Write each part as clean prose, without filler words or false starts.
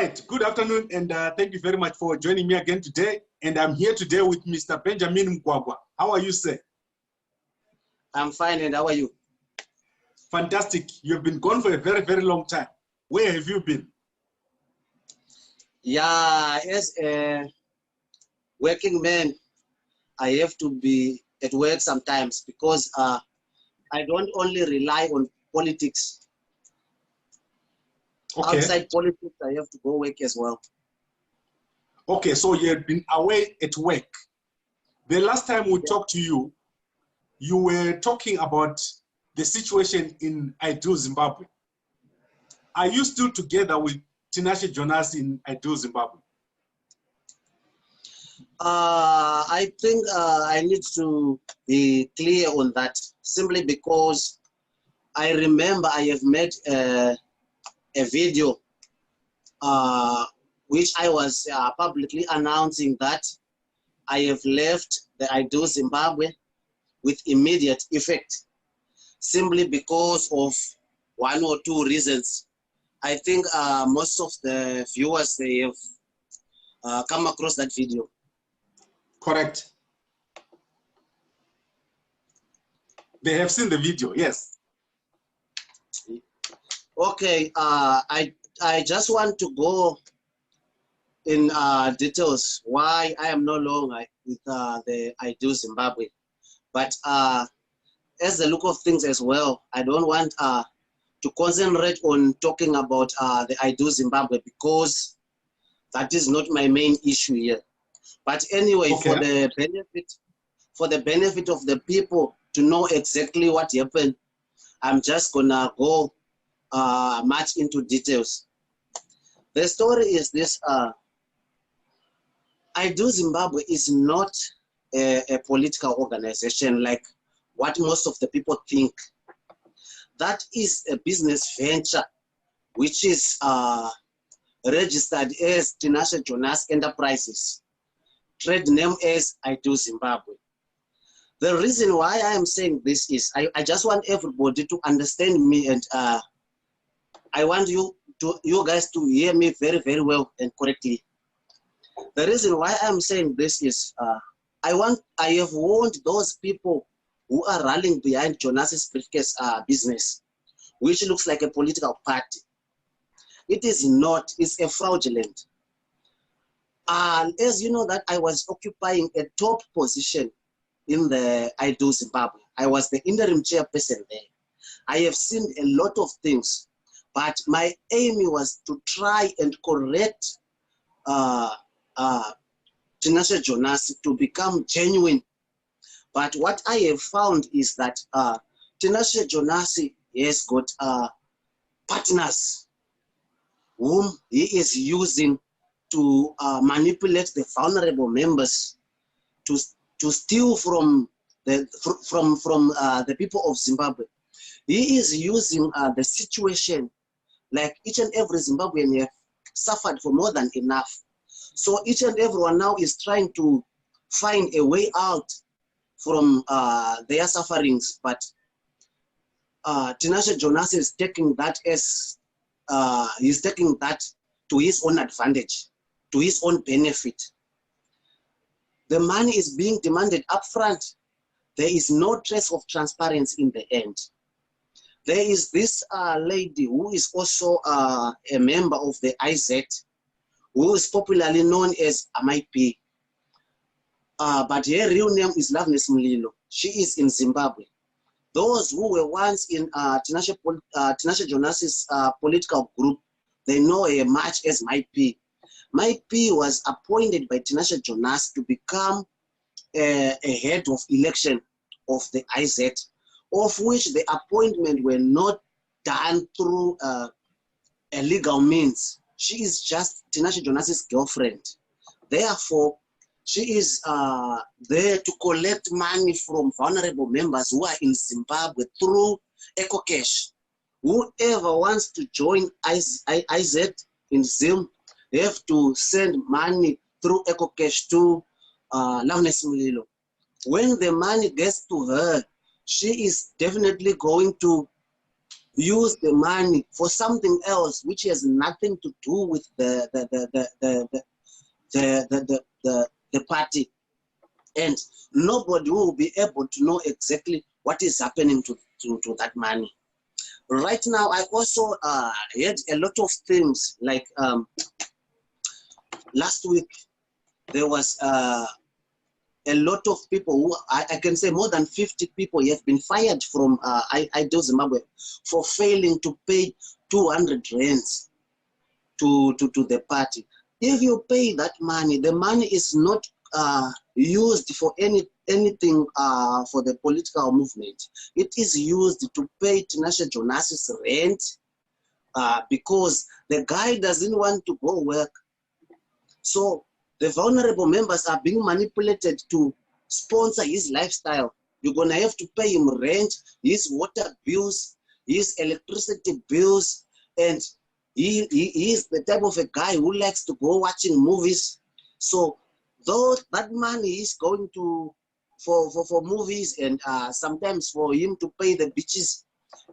Right, good afternoon, and thank you very much for joining me again today. And I'm here today with Mr. Benjamin Mugwagwa. How are you, sir? I'm fine, and how are you? Fantastic. You've been gone for a very, very long time. Where have you been? Yeah, as a working man, I have to be at work sometimes because I don't only rely on politics. Okay. Outside politics, I have to go work as well. Okay, so you've been away at work. The last time we talked to you, you were talking about the situation in Ideal Zimbabwe. Are you still together with Tinashe Jonas in Ideal Zimbabwe? I think I need to be clear on that, simply because I remember I have made a video which I was publicly announcing that I have left the Ideal Zimbabwe with immediate effect, simply because of one or two reasons. I think most of the viewers, they have come across that video. Correct. They have seen the video, yes. Okay, I just want to go in details why I am no longer with the Ideal Zimbabwe. But as the look of things as well, I don't want to concentrate on talking about the Ideal Zimbabwe because that is not my main issue here. But anyway, okay. for the benefit of the people to know exactly what happened, I'm just gonna go much into details. The story is this: Ideal Zimbabwe is not a political organization like what most of the people think. That is a business venture which is registered as Tinashe Jonas Enterprises, trade name as Ideal Zimbabwe. The reason why I am saying this is I just want everybody to understand me, and I want you guys to hear me very, very well and correctly. The reason why I'm saying this is I have warned those people who are rallying behind Jonas's briefcase business, which looks like a political party. It is not, it's a fraudulent. As you know that I was occupying a top position in the Ideal Zimbabwe. I was the interim chairperson there. I have seen a lot of things, but my aim was to try and correct Tinashe Jonas to become genuine. But what I have found is that Tinashe Jonas has got partners whom he is using to manipulate the vulnerable members to steal from the people of Zimbabwe. He is using the situation like each and every Zimbabwean have suffered for more than enough. So each and everyone now is trying to find a way out from their sufferings, but Tinashe Jonas is taking that as he's taking that to his own advantage, to his own benefit. The money is being demanded upfront. There is no trace of transparency in the end. There is this lady who is also a member of the IZ, who is popularly known as MIP. But her real name is Loveness Mlilo. She is in Zimbabwe. Those who were once in Tinashe Jonas's political group, they know her much as MIP. MIP was appointed by Tinashe Jonas to become a head of election of the IZ, of which the appointment were not done through a legal means. She is just Tinashe Jonas's girlfriend. Therefore, she is there to collect money from vulnerable members who are in Zimbabwe through EcoCash. Whoever wants to join IZ in Zim, they have to send money through EcoCash to Loveness Mlilo. When the money gets to her, she is definitely going to use the money for something else which has nothing to do with the party, and nobody will be able to know exactly what is happening to that money. Right now, I also heard a lot of things like last week there was a lot of people who I can say more than 50 people have been fired from Idol Zimbabwe for failing to pay 200 rands to the party. If you pay that money, the money is not used for anything for the political movement. It is used to pay Tinashe Jonas's rent because the guy doesn't want to go work. So the vulnerable members are being manipulated to sponsor his lifestyle. You're gonna have to pay him rent, his water bills, his electricity bills, and he is the type of a guy who likes to go watching movies. So though that money is going to for movies and sometimes for him to pay the bitches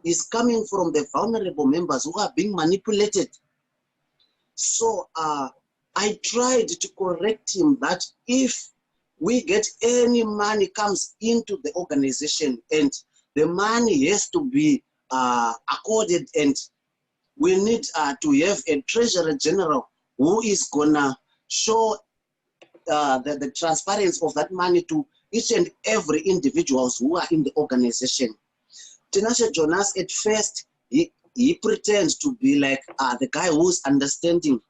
is coming from the vulnerable members who are being manipulated. So I tried to correct him that if we get any money comes into the organization and the money has to be accorded, and we need to have a treasurer general who is gonna show the transparency of that money to each and every individuals who are in the organization. Tinashe Jonas at first, he pretends to be like the guy who's understanding,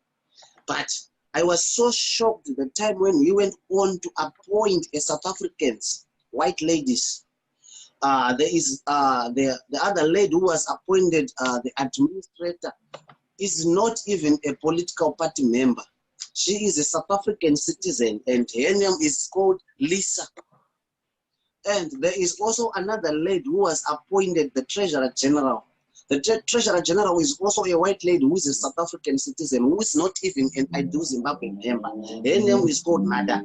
but I was so shocked the time when he went on to appoint a South Africans, white ladies. There is the other lady who was appointed, the administrator, is not even a political party member. She is a South African citizen, and her name is called Lisa. And there is also another lady who was appointed the Treasurer General. The Treasurer General is also a white lady who is a South African citizen, who is not even an Idol Zimbabwe member. Her name is called Mada.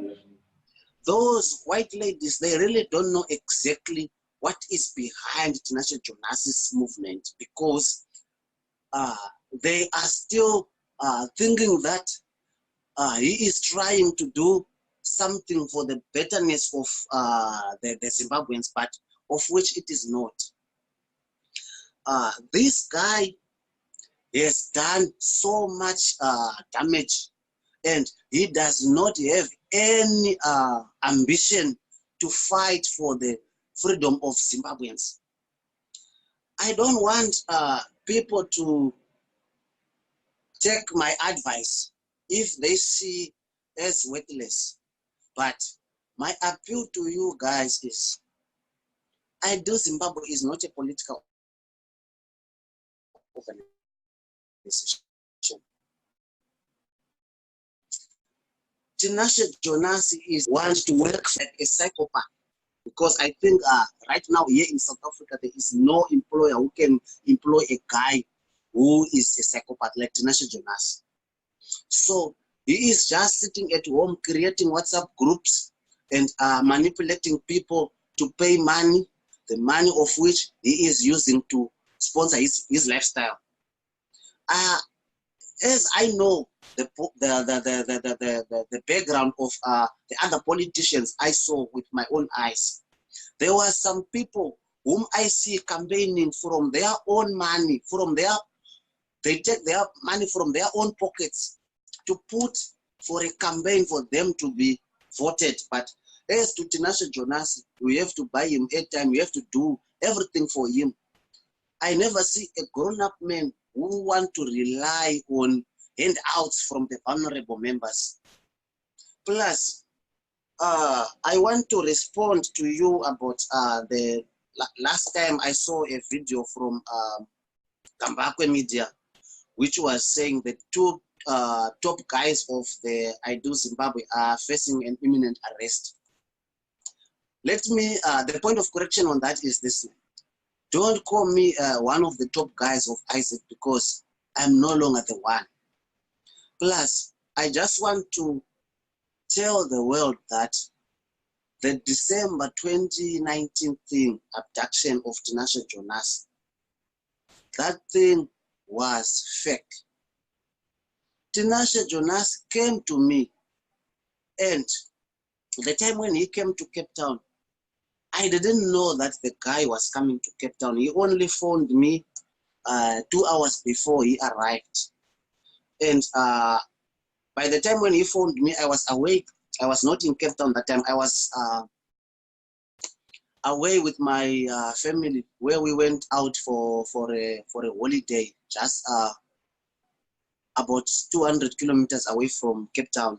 Those white ladies, they really don't know exactly what is behind Tinashe Jonas's movement, because they are still thinking that he is trying to do something for the betterness of the Zimbabweans, but of which it is not. This guy has done so much damage, and he does not have any ambition to fight for the freedom of Zimbabweans. I don't want people to take my advice if they see as worthless, but my appeal to you guys is, Idol Zimbabwe is not a political organization. Tinashe Jonas is wants to work like a psychopath, because I think right now here in South Africa there is no employer who can employ a guy who is a psychopath like Tinashe Jonas. So he is just sitting at home creating WhatsApp groups and manipulating people to pay money, the money of which he is using to sponsor his lifestyle. As I know the background of the other politicians I saw with my own eyes, there were some people whom I see campaigning from their own money, they take their money from their own pockets to put for a campaign for them to be voted. But as to Tinashe Jonas, we have to buy him airtime, we have to do everything for him. I never see a grown-up man who want to rely on handouts from the vulnerable members. Plus, I want to respond to you about the last time I saw a video from Kambakwe Media, which was saying the two top guys of the Idol Zimbabwe are facing an imminent arrest. Let me, the point of correction on that is this. Don't call me one of the top guys of Isaac, because I'm no longer the one. Plus, I just want to tell the world that the December 2019 thing, abduction of Tinashe Jonas, that thing was fake. Tinashe Jonas came to me, and the time when he came to Cape Town, I didn't know that the guy was coming to Cape Town. He only phoned me 2 hours before he arrived. And by the time when he phoned me, I was awake. I was not in Cape Town that time. I was away with my family, where we went out for a holiday, just about 200 kilometers away from Cape Town.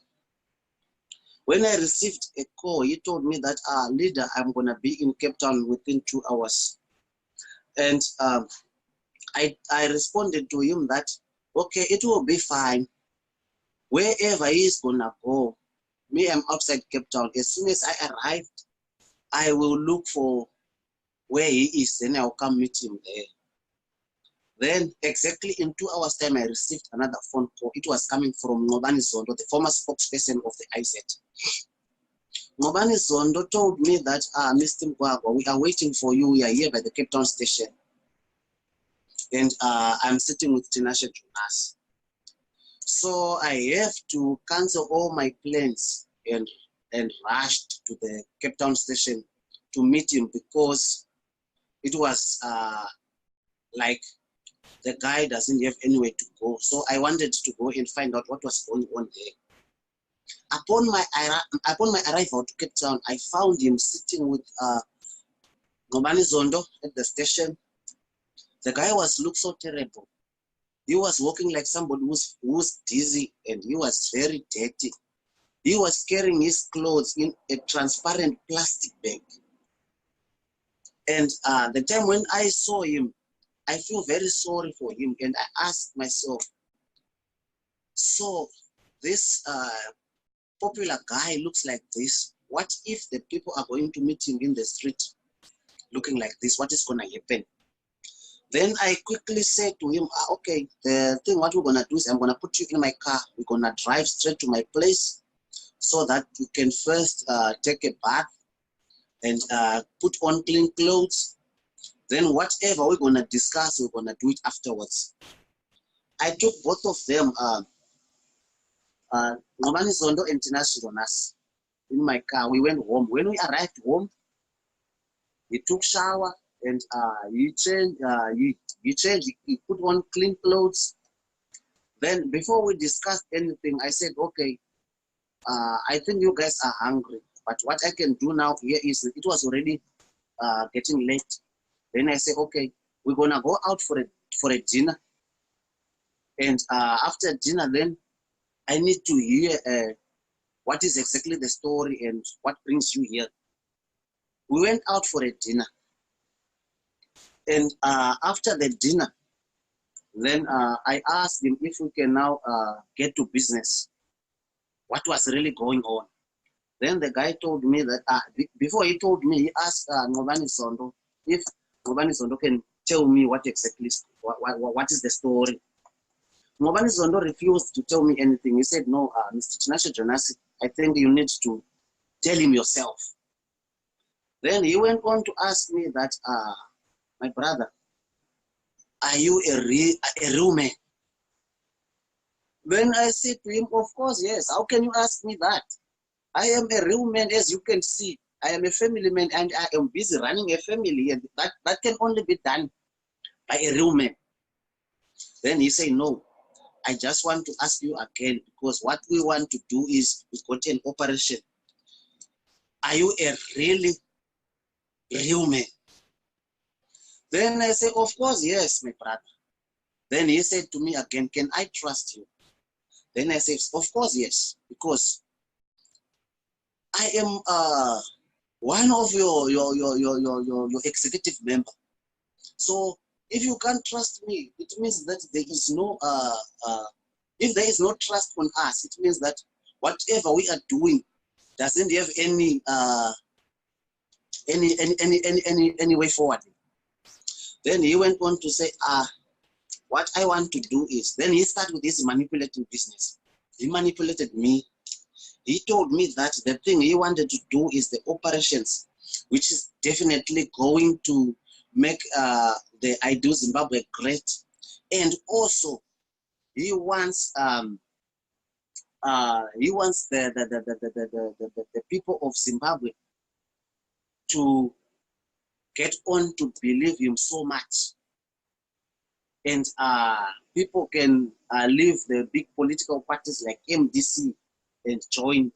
When I received a call, he told me that, leader, I'm gonna be in Cape Town within 2 hours. And I responded to him that, okay, it will be fine. Wherever he is gonna go, me, I'm outside Cape Town. As soon as I arrived, I will look for where he is, then I'll come meet him there. Then exactly in 2 hours time, I received another phone call. It was coming from Ngobani Zondo, the former spokesperson of the IZ. Ngobani Zondo told me that, Mr. Mugwagwa, we are waiting for you. We are here by the Cape Town station. And I'm sitting with Tinashe Jonas. So I have to cancel all my plans and rushed to the Cape Town station to meet him, because it was like the guy doesn't have anywhere to go. So I wanted to go and find out what was going on there. Upon my arrival to Cape Town, I found him sitting with Ngobani Zondo at the station. The guy looked so terrible. He was walking like somebody who's dizzy, and he was very dirty. He was carrying his clothes in a transparent plastic bag. And the time when I saw him, I feel very sorry for him, and I asked myself, so this popular guy looks like this. What if the people are going to meet him in the street looking like this? What is going to happen? Then I quickly said to him, okay, the thing what we're going to do is I'm going to put you in my car. We're going to drive straight to my place so that you can first take a bath and put on clean clothes. Then whatever we're going to discuss, we're going to do it afterwards. I took both of them, Ngobani Zondo and Tinashe Jonas, in my car. We went home. When we arrived home, he took shower and he changed, he put on clean clothes. Then before we discussed anything, I said, okay, I think you guys are hungry, but what I can do now here is, it was already getting late. Then I said, okay, we're gonna go out for a dinner. And after dinner, then I need to hear what is exactly the story and what brings you here. We went out for a dinner. And after the dinner, then I asked him if we can now get to business. What was really going on? Then the guy told me that, before he told me, he asked Ngobani Zondo if Ngobani Zondo can tell me what exactly, what is the story. Ngobani Zondo refused to tell me anything. He said, no, Mr. Tinashe Jonas, I think you need to tell him yourself. Then he went on to ask me that, my brother, are you a real man? Then I said to him, of course, yes. How can you ask me that? I am a real man, as you can see. I am a family man, and I am busy running a family, and that can only be done by a real man. Then he said, no, I just want to ask you again, because what we want to do is, we've got an operation. Are you a really real man? Then I said, of course, yes, my brother. Then he said to me again, can I trust you? Then I said, of course, yes, because I am one of your executive member. So if you can't trust me, it means that there is no, if there is no trust on us, it means that whatever we are doing doesn't have any way forward. Then he went on to say, what I want to do is, then he started with this manipulating business. He manipulated me. He told me that the thing he wanted to do is the operations, which is definitely going to make the I Do Zimbabwe great, and also he wants the people of Zimbabwe to get on to believe him so much, and people can leave the big political parties like MDC and join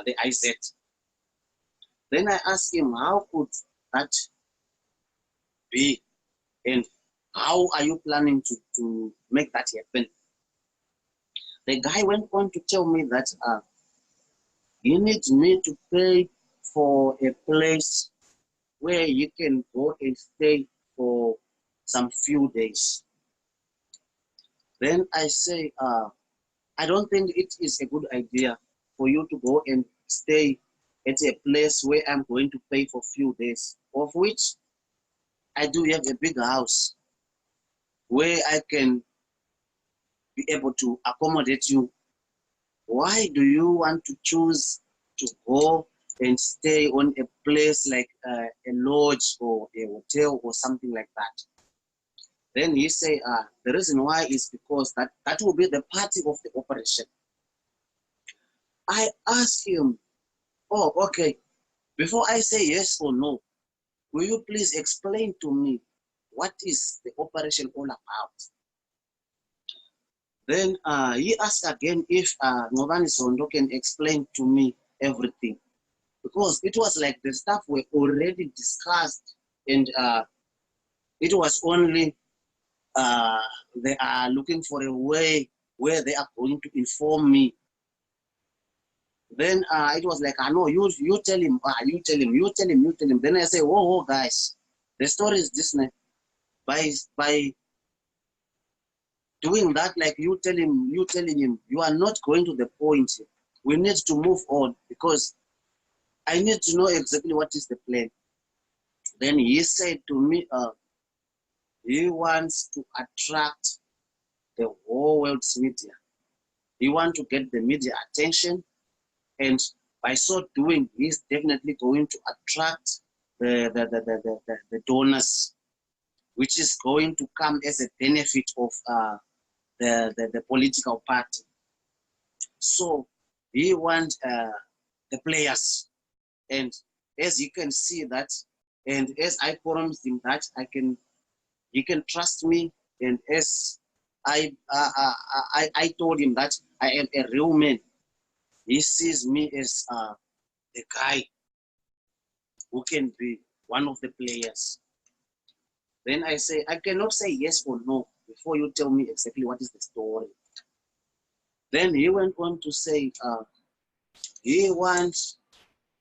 the IZ. Then I asked him, how could that be, and how are you planning to make that happen? The guy went on to tell me that he needs me to pay for a place where you can go and stay for some few days. Then I say, I don't think it is a good idea for you to go and stay at a place where I'm going to pay for few days, of which I do have a big house where I can be able to accommodate you. Why do you want to choose to go and stay on a place like a lodge or a hotel or something like that? Then he say, the reason why is because that will be the party of the operation. I asked him, oh, okay, before I say yes or no, will you please explain to me what is the operation all about? Then he asked again if Ngobani Sondo can explain to me everything, because it was like the stuff were already discussed, and it was only they are looking for a way where they are going to inform me. Then it was like, I know, you tell him, you tell him, you tell him, you tell him. Then I say, whoa, guys, the story is this, man. By doing that, like you telling him, you are not going to the point. We need to move on, because I need to know exactly what is the plan. Then he said to me, he wants to attract the whole world's media. He wants to get the media attention, and by so doing, he's definitely going to attract the donors, which is going to come as a benefit of the political party. So he wants the players, and as you can see that, and as I promised him that he can trust me, and as I told him that I am a real man, he sees me as the guy who can be one of the players. Then I say, I cannot say yes or no before you tell me exactly what is the story. Then he went on to say, he wants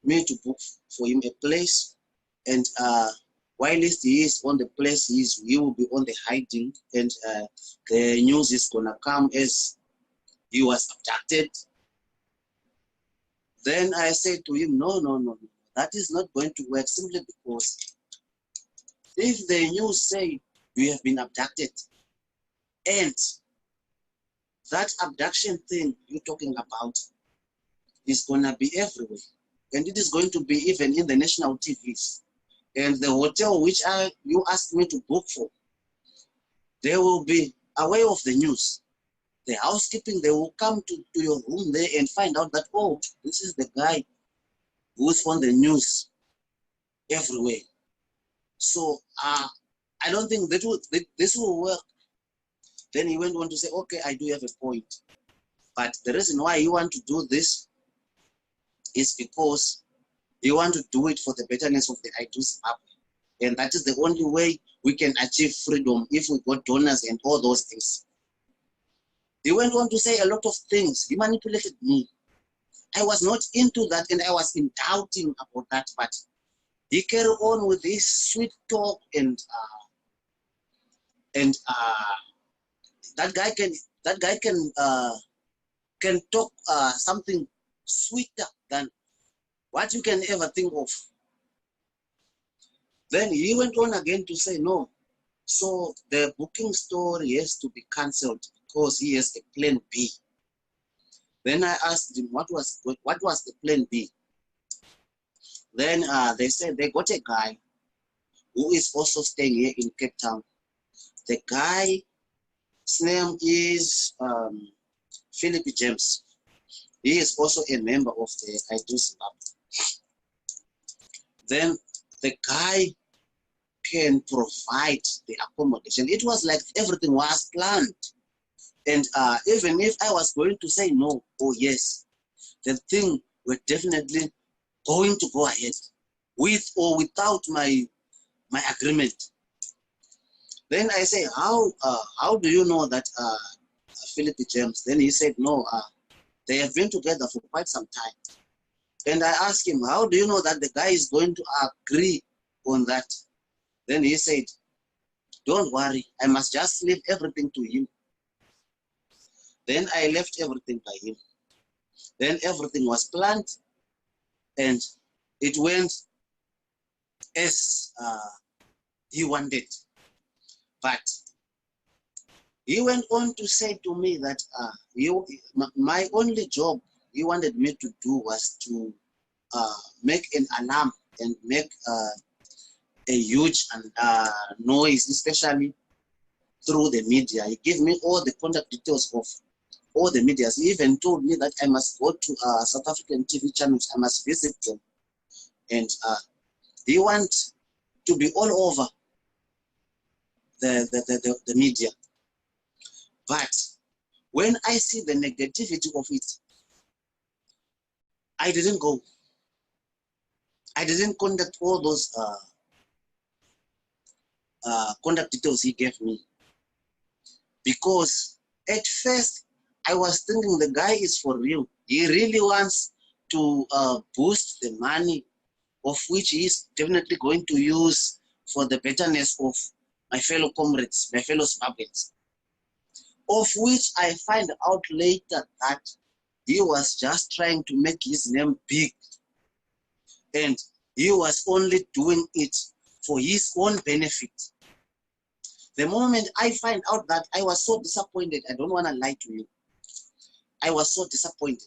me to book for him a place, and while he is on the place, he will be on the hiding, and the news is gonna come as he was abducted. Then I said to him, no, that is not going to work, simply because if the news say you have been abducted, and that abduction thing you're talking about is gonna be everywhere, and it is going to be even in the national TVs, and the hotel which you asked me to book for, they will be aware of the news. The housekeeping, they will come to your room there and find out that, oh, this is the guy who's on the news everywhere. So I don't think this will work. Then he went on to say, okay, I do have a point. But the reason why you want to do this is because you want to do it for the betterness of the I Do Zimbabwe. And that is the only way we can achieve freedom, if we got donors and all those things. He went on to say a lot of things. He manipulated me. I was not into that, and I was in doubting about that, but he carried on with his sweet talk, and that guy can talk something sweeter than what you can ever think of. Then he went on again to say, no, so the booking story has to be cancelled because he has a plan B. Then I asked him what was the plan B. Then they said they got a guy who is also staying here in Cape Town. The guy's name is Philip James. He is also a member of the I Do Zimbabwe. Then the guy can provide the accommodation. It was like everything was planned. And even if I was going to say no or yes, the thing were definitely going to go ahead with or without my agreement. Then I say, how do you know that Philip James? Then he said, no, they have been together for quite some time. And I asked him, how do you know that the guy is going to agree on that? Then he said, don't worry, I must just leave everything to him. Then I left everything by him. Then everything was planned and it went as he wanted. But he went on to say to me that my only job he wanted me to do was to make an alarm and make a huge noise, especially through the media. He gave me all the contact details of all the media. He even told me that I must go to South African TV channels, I must visit them. And they want to be all over the media. But when I see the negativity of it, I didn't go. I didn't contact all those contact details he gave me. Because at first, I was thinking the guy is for real. He really wants to boost the money of which he is definitely going to use for the betterness of my fellow comrades, my fellow Zimbabweans. Of which I find out later that he was just trying to make his name big. And he was only doing it for his own benefit. The moment I find out that, I was so disappointed. I don't want to lie to you. I was so disappointed.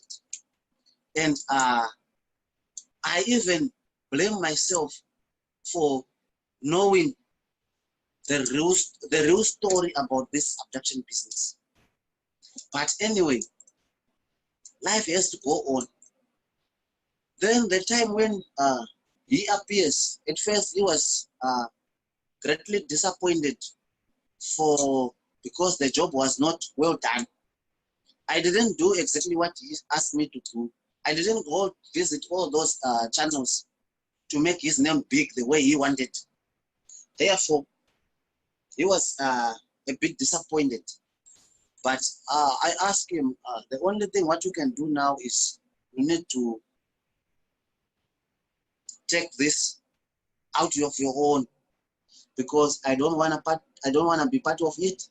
And I even blame myself for knowing the real story about this abduction business. But anyway, life has to go on. Then the time when he appears, at first he was greatly disappointed because the job was not well done. I didn't do exactly what he asked me to do. I didn't go visit all those channels to make his name big the way he wanted. Therefore, he was a bit disappointed. But I asked him, the only thing what you can do now is you need to take this out of your own, because I don't want to be part of it,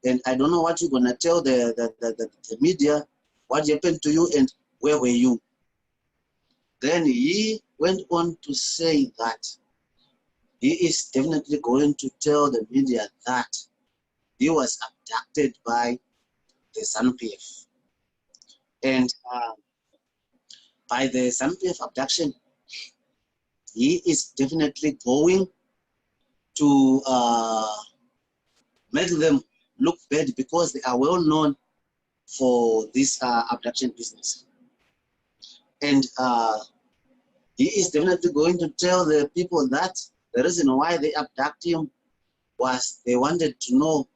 and I don't know what you're gonna tell the media, what happened to you and where were you. Then he went on to say that he is definitely going to tell the media that he was abducted by the ZANU-PF. And by the ZANU-PF abduction, he is definitely going to make them look bad, because they are well known for this abduction business. And he is definitely going to tell the people that the reason why they abduct him was they wanted to know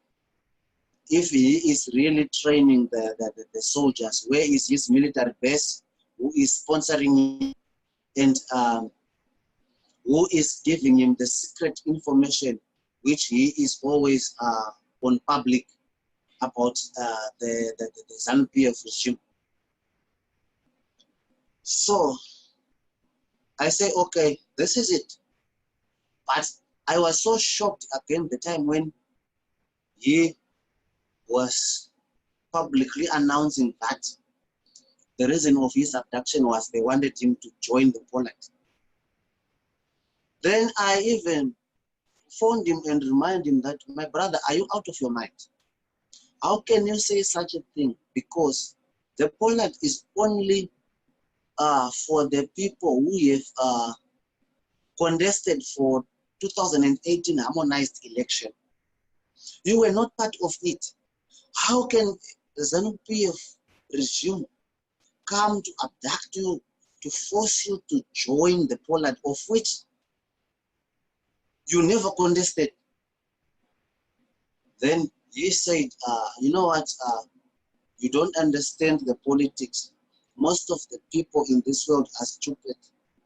if he is really training the soldiers, where is his military base, who is sponsoring him, and who is giving him the secret information which he is always on public about the ZANU-PF regime. So I say, okay, this is it. But I was so shocked again the time when he was publicly announcing that the reason of his abduction was they wanted him to join the Poland. Then I even phoned him and reminded him that, my brother, are you out of your mind? How can you say such a thing? Because the Poland is only for the people who have contested for 2018 harmonized election. You were not part of it. How can the ZANU-PF regime come to abduct you, to force you to join the Pollard, of which you never contested? Then he said, you know what, you don't understand the politics. Most of the people in this world are stupid.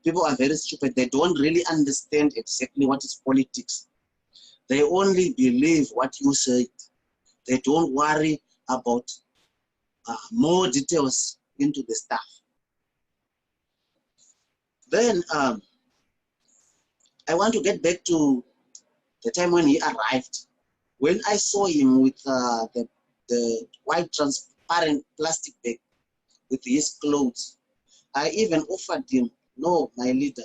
People are very stupid. They don't really understand exactly what is politics. They only believe what you say. They don't worry about more details into the stuff. Then I want to get back to the time when he arrived. When I saw him with the white transparent plastic bag with his clothes, I even offered him, no, my leader,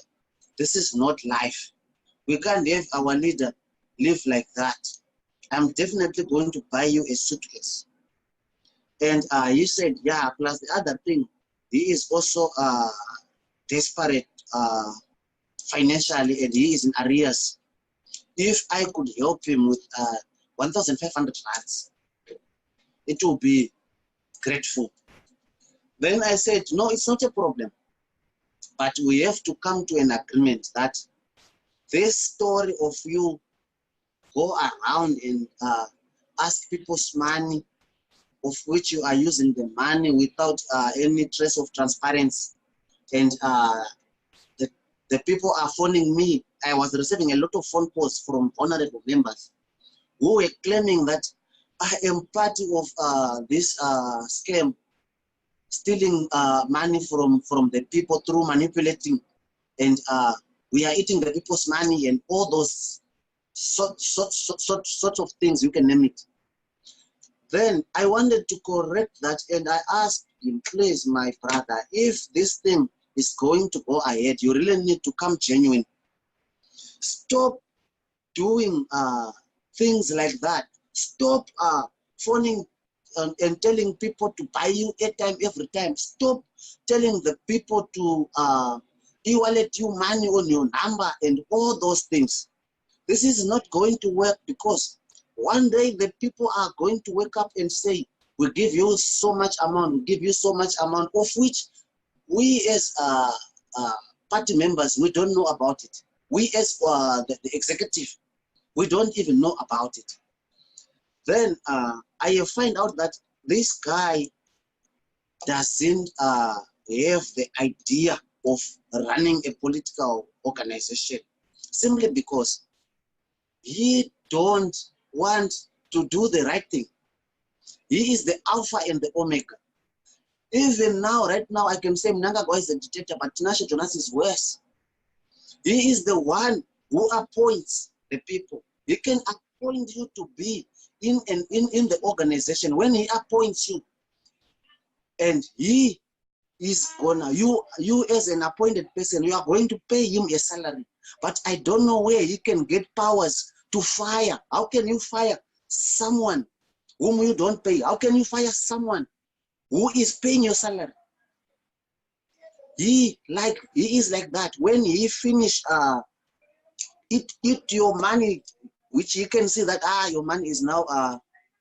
this is not life. We can't have our leader live like that. I'm definitely going to buy you a suitcase. And he said, yeah, plus the other thing, he is also desperate financially and he is in arrears. If I could help him with 1,500 rands, it will be grateful. Then I said, no, it's not a problem. But we have to come to an agreement that this story of you go around and ask people's money, of which you are using the money without any trace of transparency. And the people are phoning me. I was receiving a lot of phone calls from honorable members who were claiming that I am part of this scam, stealing money from the people through manipulating, and we are eating the people's money and all those sort of things, you can name it. Then I wanted to correct that, and I asked him, please, my brother, if this thing is going to go ahead, you really need to come genuine. Stop doing things like that. Stop phoning and telling people to buy you airtime every time. Stop telling the people to e-wallet you money on your number and all those things. This is not going to work, because one day the people are going to wake up and say, we give you so much amount, we give you so much amount, of which we as party members, we don't know about it. We as the executive, we don't even know about it. Then I find out that this guy doesn't have the idea of running a political organization, simply because he don't want to do the right thing. He is the alpha and the omega. Even now, right now, I can say Mnangagwa is a dictator, but Tinashe Jonas is worse. He is the one who appoints the people. He can appoint you to be in the organization. When he appoints you, and he is gonna, you as an appointed person, you are going to pay him a salary. But I don't know where he can get powers to fire. How can you fire someone whom you don't pay? How can you fire someone who is paying your salary? He is like that. When he finish eat your money, which you can see that your money is now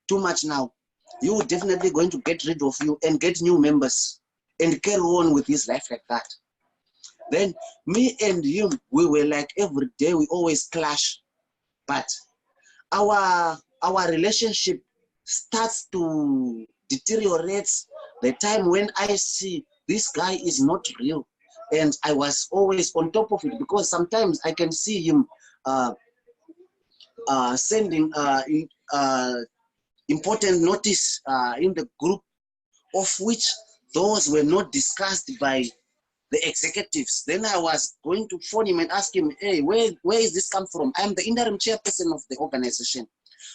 too much now, you are definitely going to get rid of you and get new members and carry on with his life like that. Then me and him, we were like every day, we always clash. But our relationship starts to deteriorate the time when I see this guy is not real. And I was always on top of it, because sometimes I can see him sending important notice in the group, of which those were not discussed by the executives. Then I was going to phone him and ask him, hey, where is this come from? I'm the interim chairperson of the organization.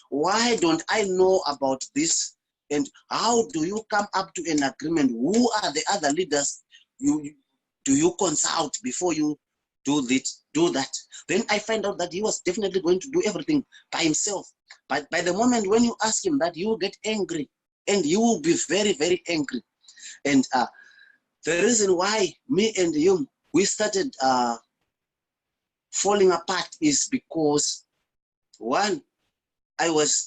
Why don't I know about this? And how do you come up to an agreement? Who are the other leaders do you consult before you do that? Then I find out that he was definitely going to do everything by himself. But by the moment when you ask him that, you will get angry, and you will be very, very angry. And the reason why me and him, we started falling apart is because, one, I was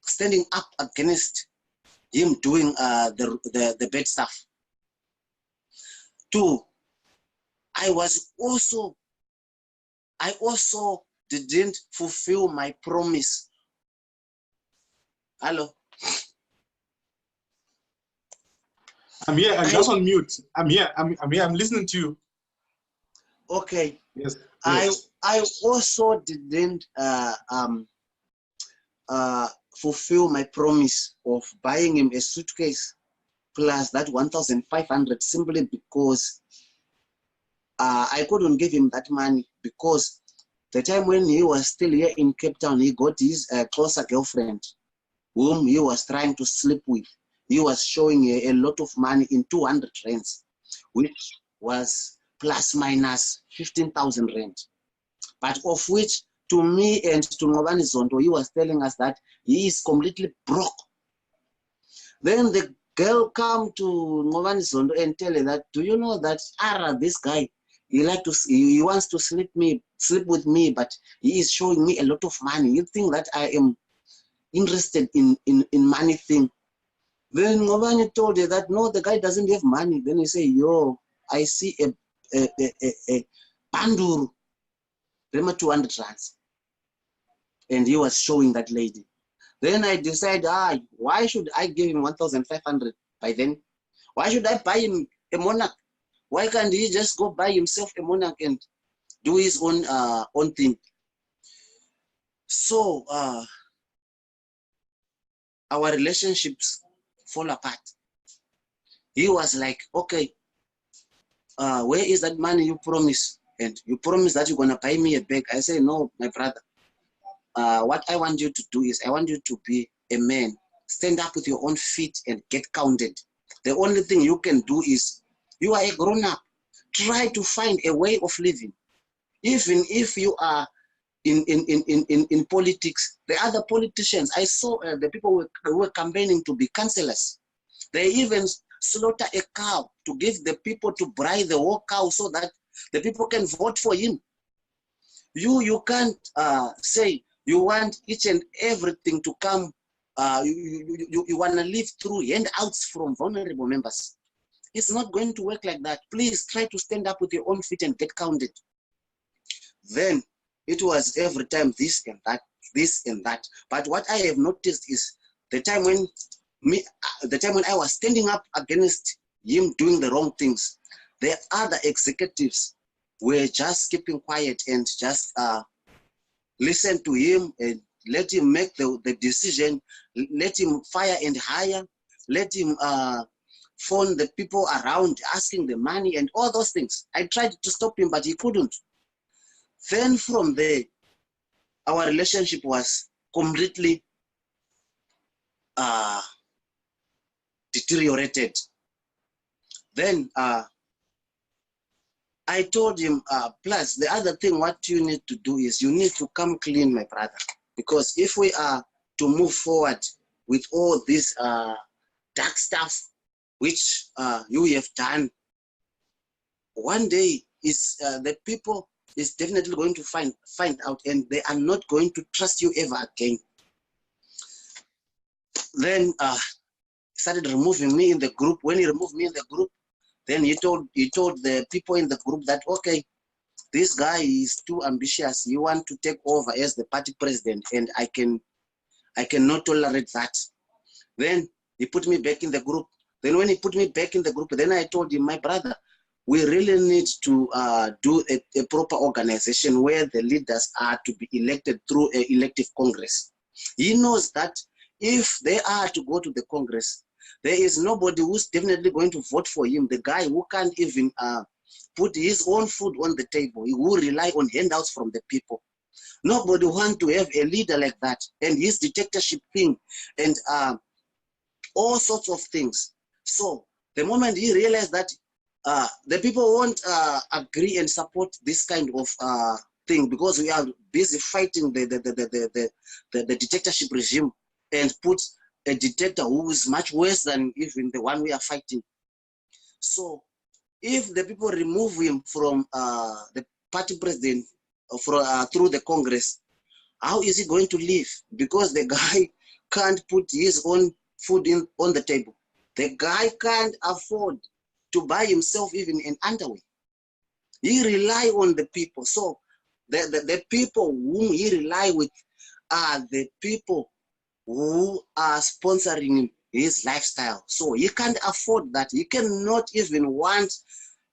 standing up against him doing the bad stuff. Two, I also didn't fulfill my promise. Hello. I'm here. I'm just on mute. I'm here. I'm here. I'm listening to you. Okay. Yes. I also didn't fulfill my promise of buying him a suitcase plus that 1,500 simply because I couldn't give him that money, because the time when he was still here in Cape Town, he got his closer girlfriend whom he was trying to sleep with. He was showing a lot of money in 200 rands, which was plus minus 15,000 rand. But of which, to me and to Ngobani Zondo, he was telling us that he is completely broke. Then the girl come to Ngobani Zondo and tell her that, do you know that Ara, this guy, he wants to sleep with me, but he is showing me a lot of money. You think that I am interested in money thing? Then Ngobani told her that no, the guy doesn't have money. Then he say, yo, I see a banduru, 200 rands. And he was showing that lady. Then I decided, why should I give him 1,500 by then? Why should I buy him a monarch? Why can't he just go buy himself a monarch and do his own thing? So our relationships fall apart. He was like, okay, where is that money you promised? And you promised that you're gonna buy me a bag. I say, no, my brother. What I want you to do is, I want you to be a man. Stand up with your own feet and get counted. The only thing you can do is, you are a grown-up. Try to find a way of living. Even if you are in politics, the other politicians, I saw the people were campaigning to be councillors. They even slaughter a cow to give the people to bribe the whole cow so that the people can vote for him. You can't say you want each and everything to come. You want to live through handouts from vulnerable members. It's not going to work like that. Please try to stand up with your own feet and get counted. Then it was every time this and that, this and that. But what I have noticed is the time when I was standing up against him doing the wrong things, the other executives were just keeping quiet and just listen to him and let him make the decision, let him fire and hire, let him phone the people around asking the money and all those things. I tried to stop him, but he couldn't. Then from there, our relationship was completely deteriorated. Then I told him, plus the other thing, what you need to do is you need to come clean, my brother. Because if we are to move forward with all this dark stuff, which you have done, one day is the people is definitely going to find out, and they are not going to trust you ever again. Then started removing me in the group. When he removed me in the group, then he told the people in the group that, okay, this guy is too ambitious. You want to take over as the party president, and I cannot tolerate that. Then he put me back in the group. Then when he put me back in the group, then I told him, my brother, we really need to do a proper organization where the leaders are to be elected through an elective Congress. He knows that if they are to go to the Congress, there is nobody who's definitely going to vote for him. The guy who can't even put his own food on the table, he will rely on handouts from the people. Nobody wants to have a leader like that, and his dictatorship thing, and all sorts of things. So the moment he realized that the people won't agree and support this kind of thing, because we are busy fighting the dictatorship regime and put a dictator who is much worse than even the one we are fighting. So if the people remove him from the party president through the Congress, how is he going to live? Because the guy can't put his own food on the table. The guy can't afford to buy himself even an underwear. He rely on the people. So the people whom he rely with are the people who are sponsoring his lifestyle. So he can't afford that. He cannot even want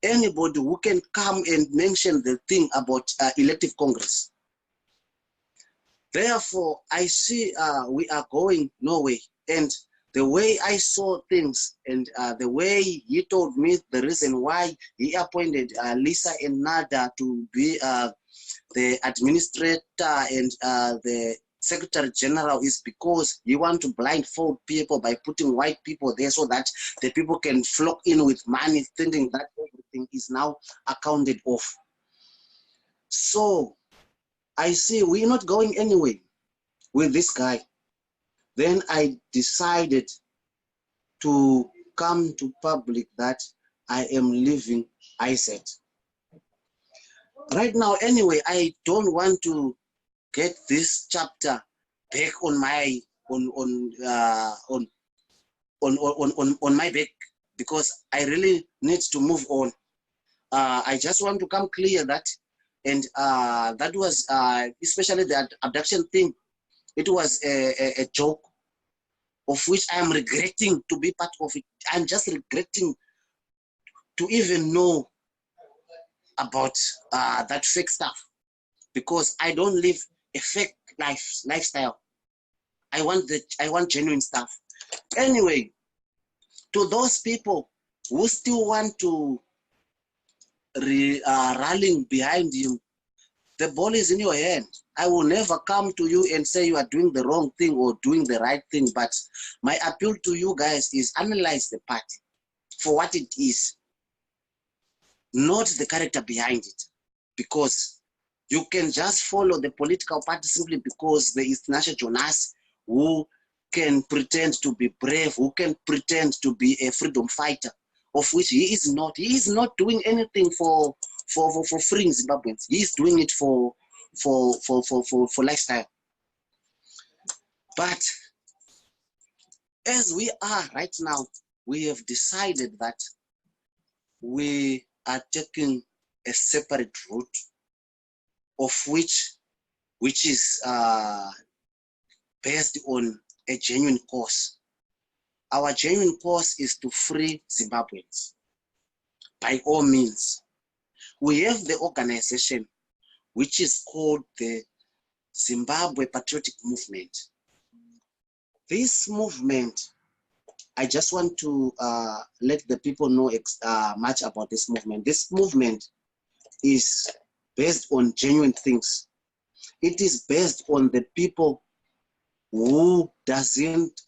anybody who can come and mention the thing about elective Congress. Therefore, I see we are going nowhere. And the way I saw things and the way he told me the reason why he appointed Lisa and Nada to be the administrator and the Secretary General is because you want to blindfold people by putting white people there so that the people can flock in with money, thinking that everything is now accounted off. So I see we're not going anywhere with this guy. Then I decided to come to public that I am leaving ISET. Right now, anyway, I don't want to get this chapter back on my on my back, because I really need to move on. I just want to come clear that, and that was especially the abduction thing. It was a joke of which I am regretting to be part of it. I'm just regretting to even know about that fake stuff, because I don't live a fake lifestyle. I want genuine stuff. Anyway, to those people who still want to rallying behind you, the ball is in your hand. I will never come to you and say you are doing the wrong thing or doing the right thing, but my appeal to you guys is analyze the party for what it is, not the character behind it, because you can just follow the political party simply because there is Tinashe Jonas who can pretend to be brave, who can pretend to be a freedom fighter, of which he is not. He is not doing anything for freeing Zimbabweans. He is doing it for lifestyle. But as we are right now, we have decided that we are taking a separate route, of which is based on a genuine cause. Our genuine cause is to free Zimbabweans by all means. We have the organization which is called the Zimbabwe Patriotic Movement. This movement, I just want to let the people know much about this movement. This movement is based on genuine things. It is based on the people who doesn't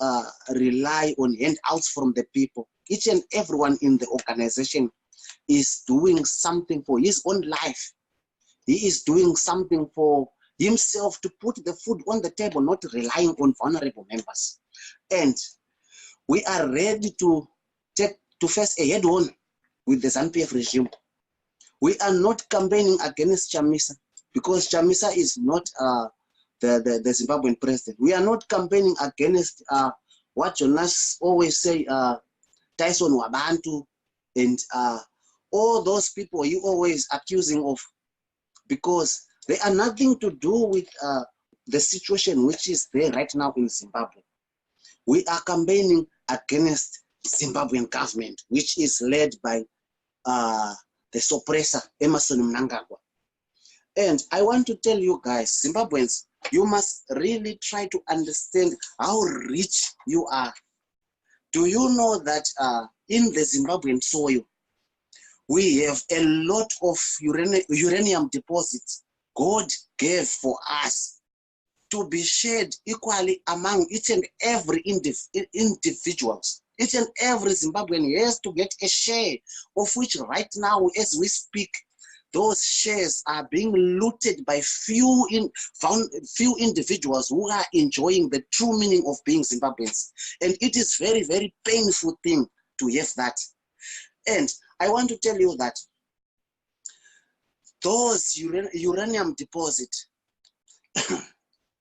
rely on handouts from the people. Each and everyone in the organization is doing something for his own life. He is doing something for himself to put the food on the table, not relying on vulnerable members. And we are ready to face a head-on with the ZANU-PF regime. We are not campaigning against Chamisa, because Chamisa is not the Zimbabwean president. We are not campaigning against what Jonas always say, Tyson Wabantu, and all those people you always accusing of, because they are nothing to do with the situation which is there right now in Zimbabwe. We are campaigning against Zimbabwean government, which is led by the suppressor, Emerson Mnangagwa. And I want to tell you guys, Zimbabweans, you must really try to understand how rich you are. Do you know that in the Zimbabwean soil, we have a lot of uranium deposits God gave for us to be shared equally among each and every individuals. Each and every Zimbabwean has to get a share, of which right now, as we speak, those shares are being looted by few individuals who are enjoying the true meaning of being Zimbabweans. And it is very, very painful thing to have that. And I want to tell you that those uranium deposit.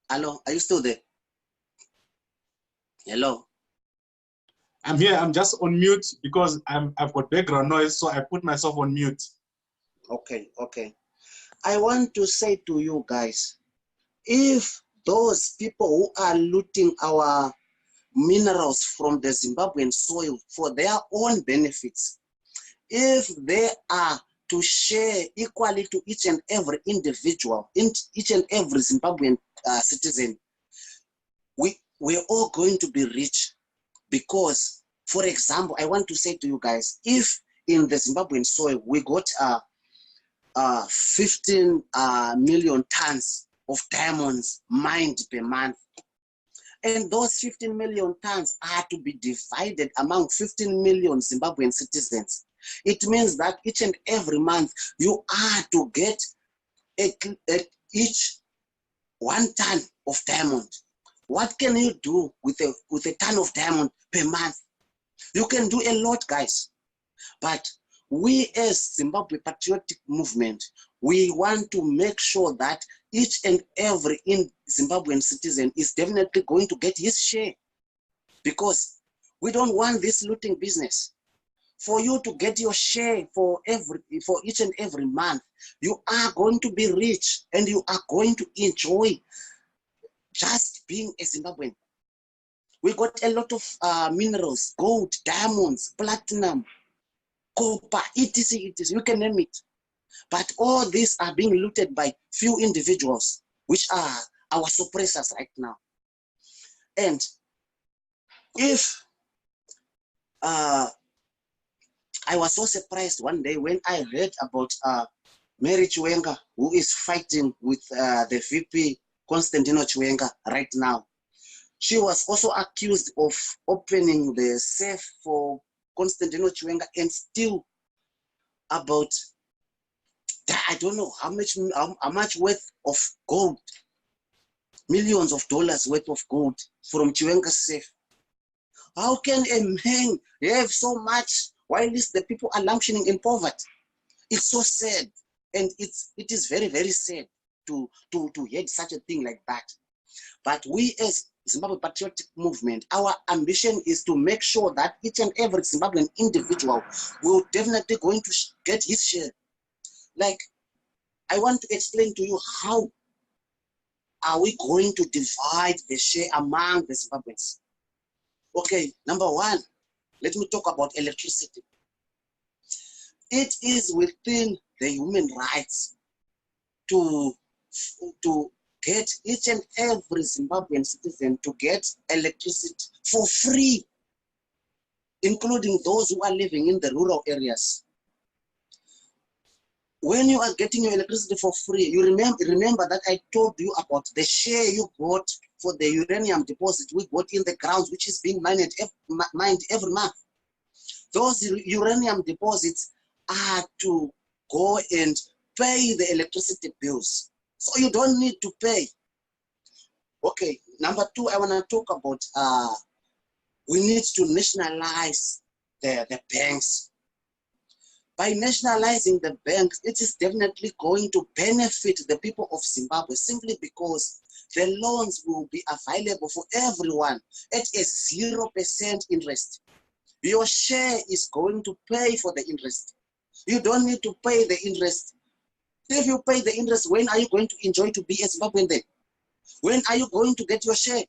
Hello, are you still there? Hello. I'm here. I'm just on mute because I've got background noise, so I put myself on mute. Okay, okay. I want to say to you guys, if those people who are looting our minerals from the Zimbabwean soil for their own benefits, if they are to share equally to each and every individual, each and every Zimbabwean citizen, we're all going to be rich. Because, for example, I want to say to you guys, if in the Zimbabwean soil we got 15 million tons of diamonds mined per month, and those 15 million tons are to be divided among 15 million Zimbabwean citizens, it means that each and every month you are to get each 1 ton of diamond. What can you do with a ton of diamond per month? You can do a lot, guys. But we as Zimbabwe Patriotic Movement, we want to make sure that each and every Zimbabwean citizen is definitely going to get his share, because we don't want this looting business. For you to get your share for each and every month, you are going to be rich and you are going to enjoy just being a Zimbabwean. We got a lot of minerals, gold, diamonds, platinum, copper, etc., etc. You can name it. But all these are being looted by few individuals, which are our suppressors right now. And if I was so surprised one day when I heard about Mary Chiwenga, who is fighting with the VP Constantino Chiwenga right now. She was also accused of opening the safe for Constantino Chiwenga and steal about, I don't know how much worth of gold, millions of dollars worth of gold from Chiwenga's safe. How can a man have so much while the people are languishing in poverty? It's so sad, and it is very, very sad to hear such a thing like that. But we as Zimbabwe Patriotic Movement, our ambition is to make sure that each and every Zimbabwean individual will definitely going to get his share. Like, I want to explain to you how are we going to divide the share among the Zimbabweans. Okay, number one, let me talk about electricity. It is within the human rights to get each and every Zimbabwean citizen to get electricity for free, including those who are living in the rural areas. When you are getting your electricity for free, you remember that I told you about the share you got for the uranium deposit we got in the grounds, which is being mined every month. Those uranium deposits are to go and pay the electricity bills. So you don't need to pay. Okay, number two, I want to talk about we need to nationalize the banks. By nationalizing the banks, it is definitely going to benefit the people of Zimbabwe, simply because the loans will be available for everyone at a 0% interest. Your share is going to pay for the interest. You don't need to pay the interest. If you pay the interest, when are you going to enjoy to be a Zimbabwean then? When are you going to get your share?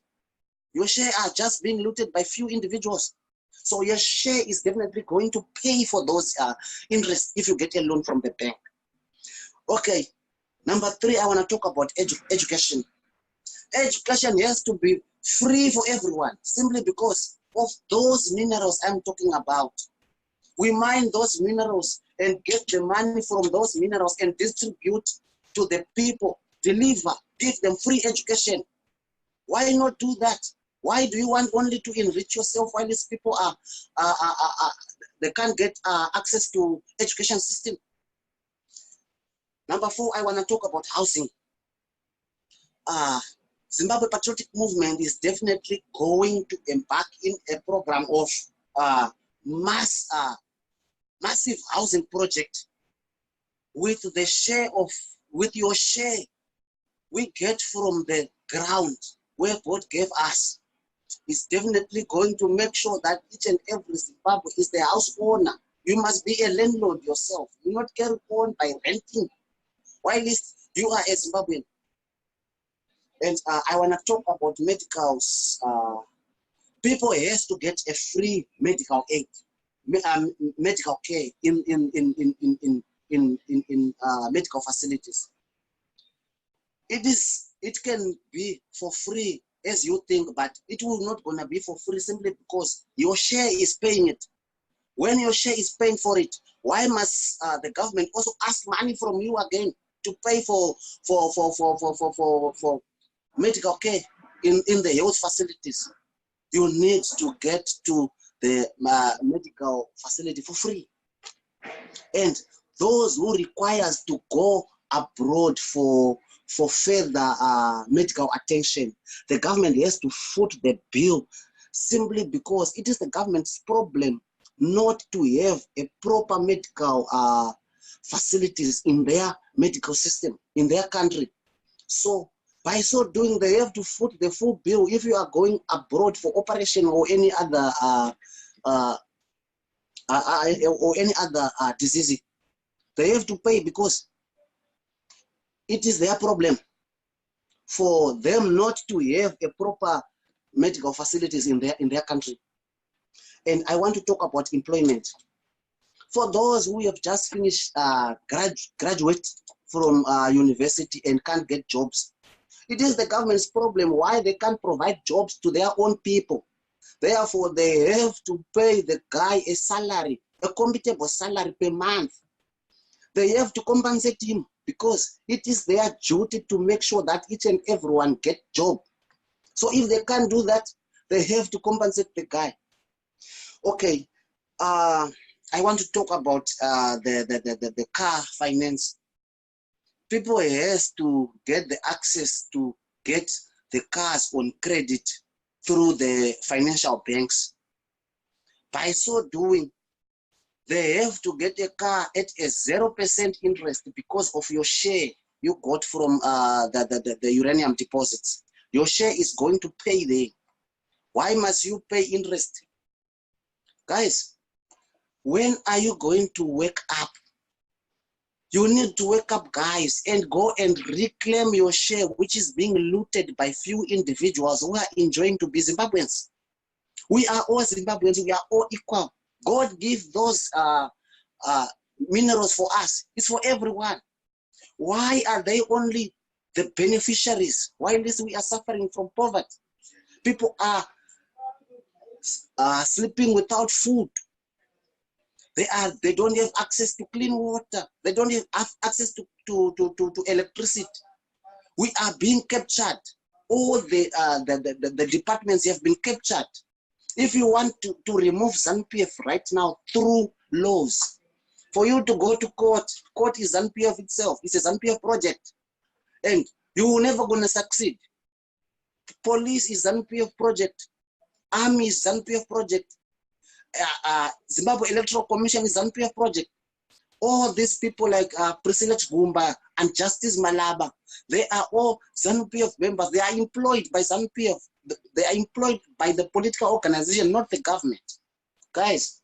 Your share are just being looted by few individuals. So your share is definitely going to pay for those interests if you get a loan from the bank. Okay, number three, I want to talk about education. Education has to be free for everyone, simply because of those minerals I'm talking about. We mine those minerals and get the money from those minerals and distribute to the people, deliver, give them free education. Why not do that? Why do you want only to enrich yourself while these people they can't get access to education system? Number four, I want to talk about housing. Zimbabwe Patriotic Movement is definitely going to embark in a program of mass massive housing project with the share of, with your share we get from the ground where God gave us, is definitely going to make sure that each and every Zimbabwe is the house owner. You must be a landlord yourself. You not carry on by renting, while you are a Zimbabwean. And I want to talk about medicals. People has to get a free medical aid, medical care in medical facilities. It can be for free as you think, but it will not gonna be for free simply because your share is paying it. When your share is paying for it, why must the government also ask money from you again to pay for medical care in the health facilities? You need to get to the medical facility for free. And those who requires to go abroad for further medical attention, the government has to foot the bill simply because it is the government's problem not to have a proper medical facilities in their medical system, in their country. So by so doing, they have to foot the full bill if you are going abroad for operation or any other disease. They have to pay because it is their problem for them not to have a proper medical facilities in their country. And I want to talk about employment. For those who have just finished graduate from university and can't get jobs, it is the government's problem why they can't provide jobs to their own people. Therefore, they have to pay the guy a salary, a compatible salary per month. They have to compensate him because it is their duty to make sure that each and everyone get job. So if they can't do that, they have to compensate the guy. Okay, I want to talk about the car finance. People has to get the access to get the cars on credit through the financial banks. By so doing, they have to get a car at a 0% interest because of your share you got from the uranium deposits. Your share is going to pay there. Why must you pay interest? Guys, when are you going to wake up? You need to wake up, guys, and go and reclaim your share, which is being looted by few individuals who are enjoying to be Zimbabweans. We are all Zimbabweans. We are all equal. God gave those minerals for us. It's for everyone. Why are they only the beneficiaries? While we are suffering from poverty, people are sleeping without food. They don't have access to clean water. They don't have access to electricity. We are being captured. All the departments have been captured. If you want to remove ZANU-PF right now through laws, for you to go to court is ZANU-PF itself. It's a ZANU-PF project. And you're never going to succeed. Police is ZANU-PF project. Army is ZANU-PF project. Zimbabwe Electoral Commission is ZANU-PF project. All these people like Priscilla Chigumba and Justice Malaba, they are all ZANU-PF members. They are employed by ZANU-PF. They are employed by the political organization, not the government. Guys,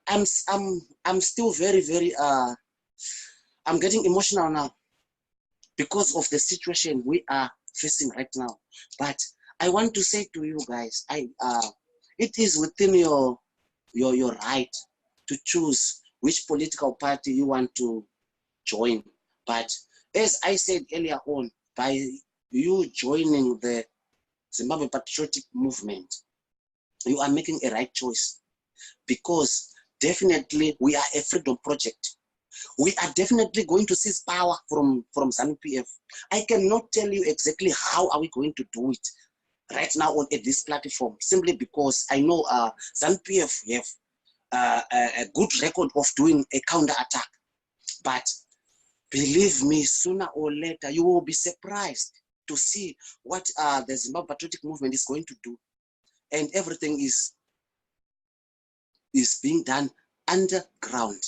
I'm still very I'm getting emotional now because of the situation we are facing right now. But I want to say to you guys, it is within your right to choose which political party you want to join. But as I said earlier on, by you joining the Zimbabwe Patriotic movement, you are making a right choice, because definitely we are a freedom project. We are definitely going to seize power from ZANU-PF. I cannot tell you exactly how are we going to do it right now on this platform, simply because I know ZANU-PF have a good record of doing a counter-attack. But believe me, sooner or later, you will be surprised to see what the Zimbabwe Patriotic movement is going to do. And everything is being done underground.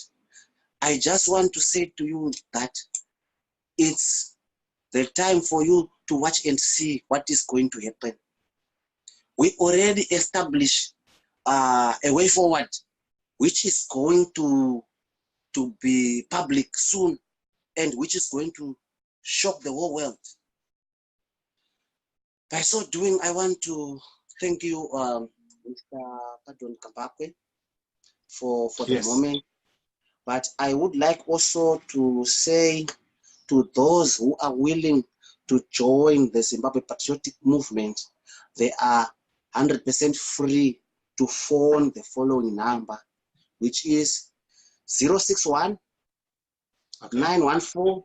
I just want to say to you that it's the time for you to watch and see what is going to happen. We already established a way forward, which is going to be public soon, and which is going to shock the whole world. By so doing, I want to thank you, Mr. Pardon Kabakwe, for Yes. the moment. But I would like also to say to those who are willing to join the Zimbabwe Patriotic Movement, they are 100% free to phone the following number, which is 061 914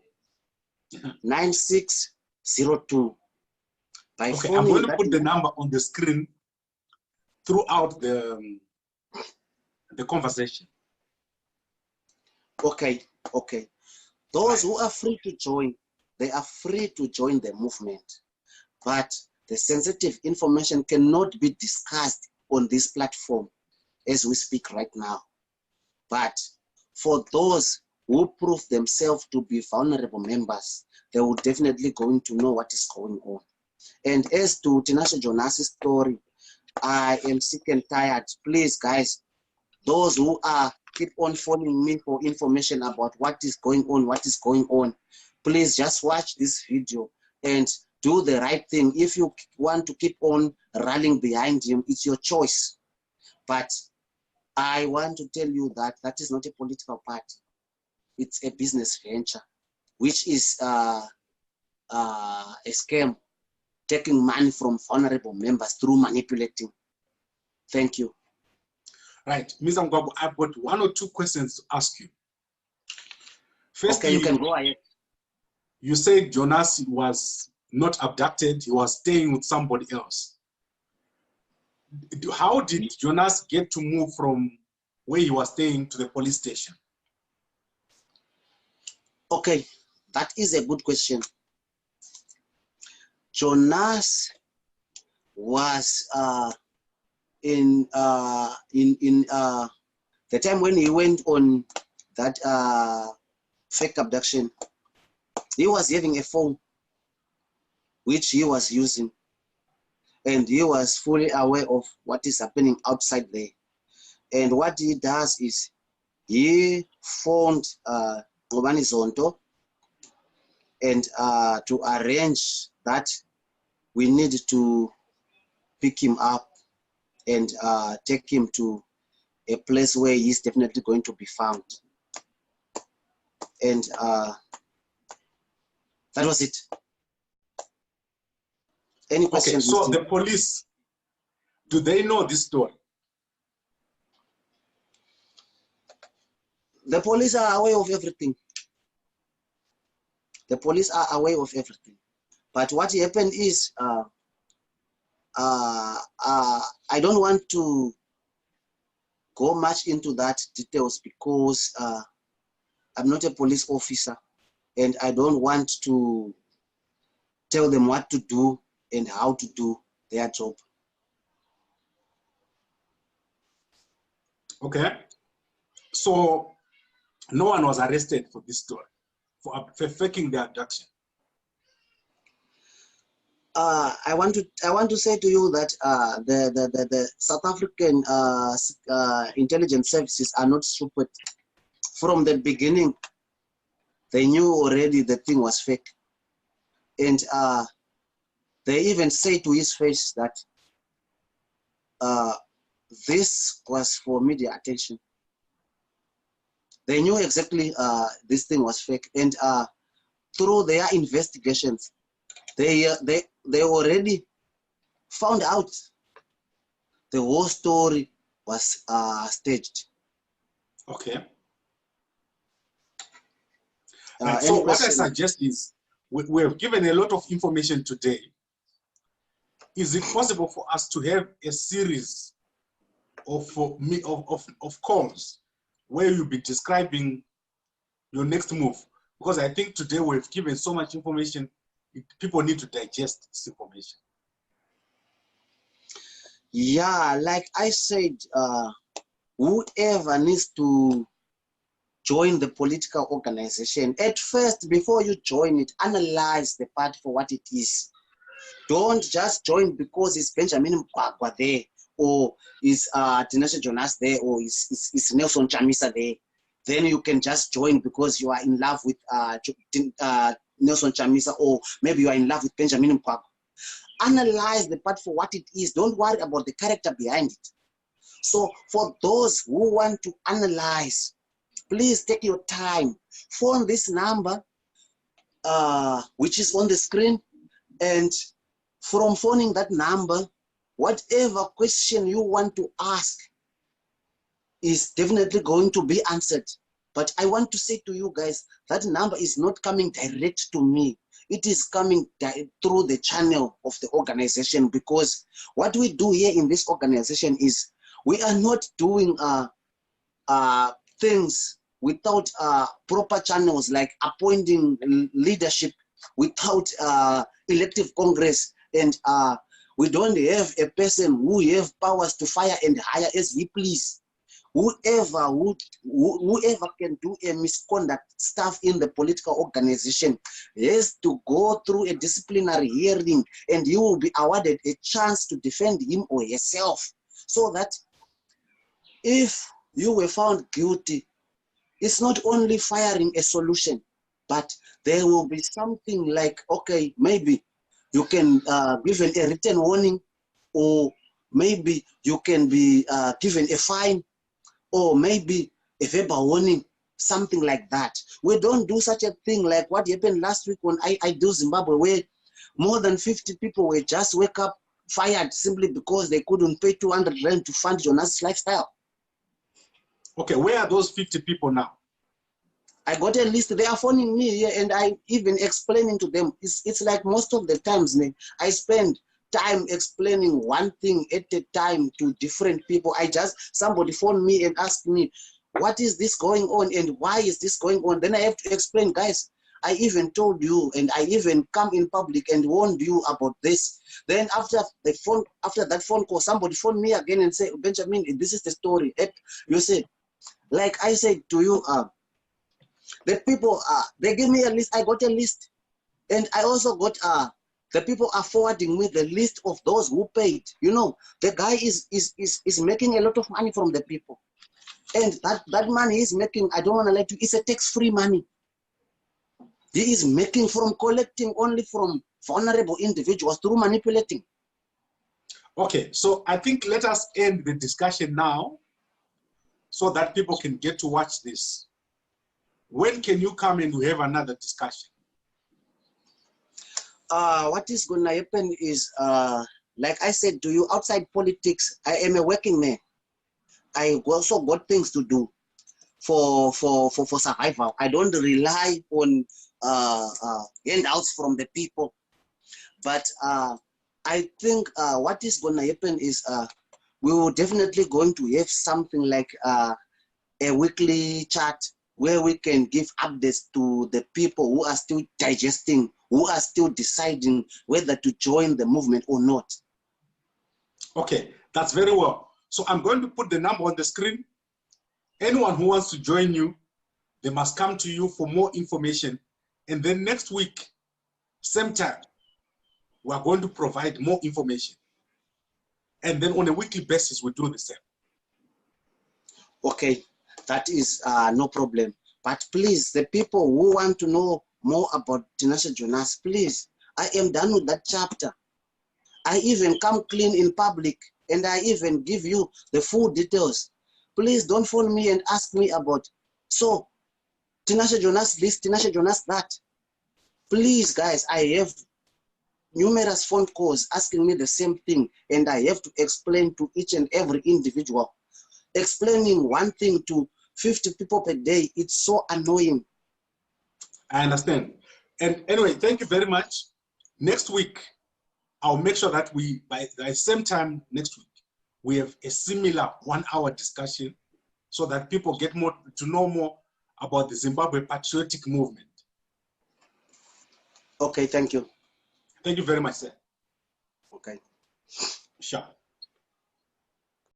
9602. By Okay, phoning I'm going to that put the number on the screen throughout the conversation. Okay. Those who are free to join, they are free to join the movement. But the sensitive information cannot be discussed on this platform as we speak right now. But for those who prove themselves to be vulnerable members, they will definitely going to know what is going on. And as to Tinashe Jonas' story, I am sick and tired. Please, guys, those who are keep on phoning me for information about what is going on, please just watch this video and do the right thing. If you want to keep on rallying behind him, it's your choice. But I want to tell you that that is not a political party. It's a business venture, which is a scam, taking money from vulnerable members through manipulating. Thank you. Right, Ms. Mugwagwa, I've got one or two questions to ask you. Firstly, okay, you can go ahead. You said Jonas was not abducted, he was staying with somebody else. How did Jonas get to move from where he was staying to the police station? Okay, that is a good question. Jonas was in the time when he went on that fake abduction. He was having a phone which he was using, and he was fully aware of what is happening outside there. And what he does is he phoned Ngobani Zonto and to arrange that we need to pick him up and take him to a place where he's definitely going to be found. And that was it. Any questions? Okay, so the police, do they know this story? The police are aware of everything. The police are aware of everything. But what happened is, I don't want to go much into that details because I'm not a police officer and I don't want to tell them what to do and how to do their job. Okay, so no one was arrested for this story, for faking the abduction. I want to say to you that the South African intelligence services are not stupid. From the beginning, they knew already the thing was fake, and they even say to his face that this was for media attention. They knew exactly this thing was fake, and through their investigations, they already found out the whole story was staged. Okay. Right. So what I suggest is, we have given a lot of information today. Is it possible for us to have a series of calls where you'll be describing your next move? Because I think today we've given so much information, people need to digest this information. Yeah, like I said, whoever needs to join the political organization, at first, before you join it, analyze the party for what it is. Don't just join because it's Benjamin Mugwagwa there, or is Tinashe Jonas there, or is Nelson Chamisa there. Then you can just join because you are in love with Nelson Chamisa, or maybe you are in love with Benjamin Mugwagwa. Analyze the party for what it is. Don't worry about the character behind it. So for those who want to analyze, please take your time. Phone this number, which is on the screen, and from phoning that number, whatever question you want to ask is definitely going to be answered. But I want to say to you guys, that number is not coming direct to me. It is coming through the channel of the organization, because what we do here in this organization is we are not doing things without proper channels, like appointing leadership without elective Congress, and we don't have a person who have powers to fire and hire as he please. Whoever can do a misconduct stuff in the political organization has to go through a disciplinary hearing, and you will be awarded a chance to defend him or herself, so that if you were found guilty, it's not only firing a solution, but there will be something like, okay, maybe you can given a written warning, or maybe you can be given a fine, or maybe a verbal warning, something like that. We don't do such a thing like what happened last week when I do Zimbabwe, where more than 50 people were just wake up fired simply because they couldn't pay 200 rand to fund Jonas' lifestyle. Okay, where are those 50 people now? I got a list. They are phoning me here, and I even explaining to them. It's like most of the times, I spend time explaining one thing at a time to different people. Somebody phone me and ask me, what is this going on and why is this going on? Then I have to explain, guys, I even told you, and I even come in public and warned you about this. Then after that phone call, somebody phoned me again and say, Benjamin, this is the story. You said, like I said to you, the people, they give me a list. I got a list, and I also got the people are forwarding me the list of those who paid. You know, the guy is making a lot of money from the people, and that money he's making, I don't want to let you, it's a tax-free money. He is making from collecting only from vulnerable individuals through manipulating. Okay, so I think let us end the discussion now so that people can get to watch this. When can you come and we have another discussion? What is going to happen is, like I said to you, outside politics, I am a working man. I also got things to do for survival. I don't rely on handouts from the people. But I think what is going to happen is we will definitely going to have something like a weekly chat where we can give updates to the people who are still digesting, who are still deciding whether to join the movement or not. Okay, that's very well. So I'm going to put the number on the screen. Anyone who wants to join you, they must come to you for more information. And then next week, same time, we are going to provide more information. And then on a weekly basis, we do the same. Okay, that is no problem. But please, the people who want to know more about Tinashe Jonas, please, I am done with that chapter. I even come clean in public, and I even give you the full details. Please don't phone me and ask me about, so Tinashe Jonas this, Tinashe Jonas that. Please, guys, I have numerous phone calls asking me the same thing, and I have to explain to each and every individual. Explaining one thing to 50 people per day, it's so annoying. I understand. And anyway, thank you very much. Next week, I'll make sure that by the same time next week, we have a similar 1-hour discussion so that people get to know more about the Zimbabwe Patriotic movement. Okay, thank you. Thank you very much, sir. Okay. Sure.